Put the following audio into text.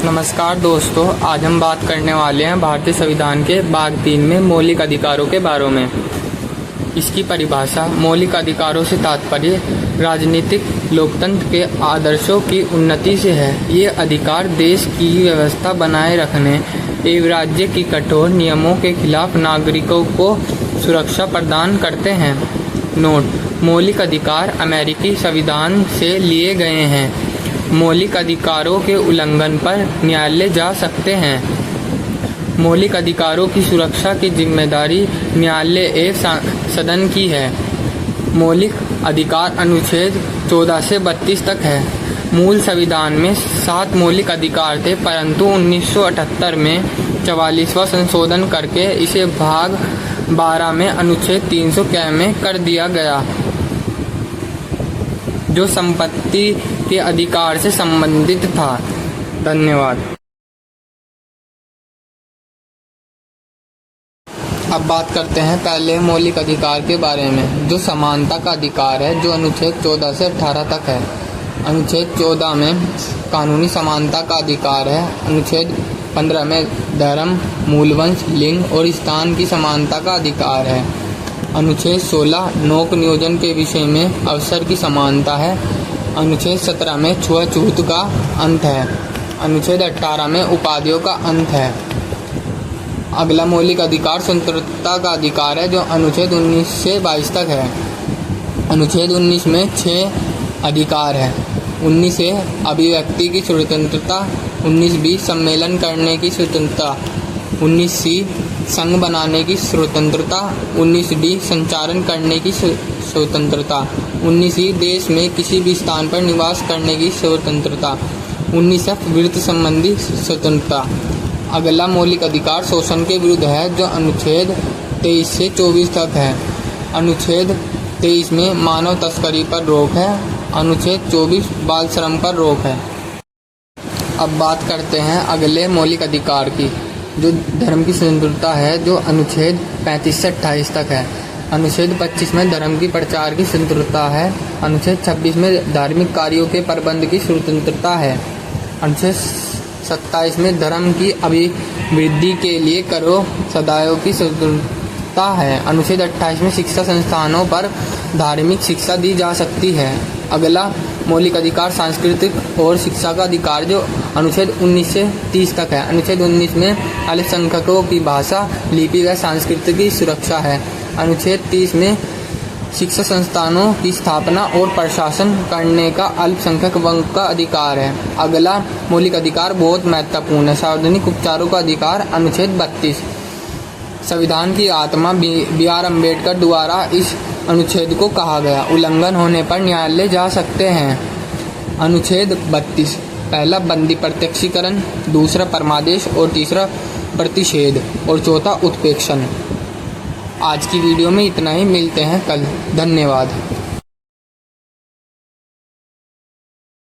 नमस्कार दोस्तों, आज हम बात करने वाले हैं भारतीय संविधान के भाग 3 में मौलिक अधिकारों के बारे में। इसकी परिभाषा मौलिक अधिकारों से तात्पर्य राजनीतिक लोकतंत्र के आदर्शों की उन्नति से है। ये अधिकार देश की व्यवस्था बनाए रखने एवं राज्य की कठोर नियमों के खिलाफ नागरिकों को सुरक्षा प्रदान करते हैं। नोट: मौलिक अधिकार अमेरिकी संविधान से लिए गए हैं। मौलिक अधिकारों के उल्लंघन पर न्यायालय जा सकते हैं। मौलिक अधिकारों की सुरक्षा की जिम्मेदारी न्यायालय एवं सदन की है। मौलिक अधिकार अनुच्छेद 14 से 32 तक है। मूल संविधान में 7 मौलिक अधिकार थे, परंतु 1978 में 44वां संशोधन करके इसे भाग 12 में अनुच्छेद 300 में कर दिया गया, जो संपत्ति के अधिकार से संबंधित था। धन्यवाद। अब बात करते हैं पहले मौलिक अधिकार के बारे में, जो समानता का अधिकार है, जो अनुच्छेद 14 से 18 तक है। अनुच्छेद 14 में कानूनी समानता का अधिकार है। अनुच्छेद 15 में धर्म, मूलवंश, लिंग और स्थान की समानता का अधिकार है। अनुच्छेद 16 नौक नियोजन के विषय में अवसर की समानता है। अनुच्छेद 17 में छुआछूत का अंत है। अनुच्छेद 18 में उपाधियों का अंत है। अगला मौलिक अधिकार स्वतंत्रता का अधिकार है, जो अनुच्छेद 19 से 22 तक है। अनुच्छेद 19 में 6 अधिकार है। 19 से अभिव्यक्ति की स्वतंत्रता, 19 सम्मेलन करने की स्वतंत्रता, 19 संघ बनाने की स्वतंत्रता, 19 संचारण करने की स्वतंत्रता, 19 देश में किसी भी स्थान पर निवास करने की स्वतंत्रता, 19 वित्त संबंधी स्वतंत्रता। अगला मौलिक अधिकार शोषण के विरुद्ध है, जो अनुच्छेद 23 से 24 तक है। अनुच्छेद 23 में मानव तस्करी पर रोक है। अनुच्छेद 24 बाल श्रम पर रोक है। अब बात करते हैं अगले मौलिक अधिकार की, जो धर्म की स्वतंत्रता है, जो अनुच्छेद 35 से 28 तक है। अनुच्छेद 25 में धर्म की प्रचार की स्वतंत्रता है। अनुच्छेद 26 में धार्मिक कार्यों के प्रबंध की स्वतंत्रता है। अनुच्छेद 27 में धर्म की अभिवृद्धि के लिए करों सदायों की स्वतंत्रता है। अनुच्छेद 28 में शिक्षा संस्थानों पर धार्मिक शिक्षा दी जा सकती है। अगला मौलिक अधिकार सांस्कृतिक और शिक्षा का अधिकार, जो अनुच्छेद 19 से 30 तक है। अनुच्छेद 19 में अल्पसंख्यकों की भाषा, लिपि व संस्कृति की सुरक्षा है। अनुच्छेद 30 में शिक्षा संस्थानों की स्थापना और प्रशासन करने का अल्पसंख्यक वर्ग का अधिकार है। अगला मौलिक अधिकार बहुत महत्वपूर्ण है, सार्वजनिक उपचारों का अधिकार। अनुच्छेद 32 संविधान की आत्मा B.R. अम्बेडकर द्वारा इस अनुच्छेद को कहा गया। उल्लंघन होने पर न्यायालय जा सकते हैं। अनुच्छेद 32 पहला बंदी प्रत्यक्षीकरण, दूसरा परमादेश और तीसरा प्रतिषेध और चौथा उत्प्रेक्षण। आज की वीडियो में इतना ही, मिलते हैं कल। धन्यवाद।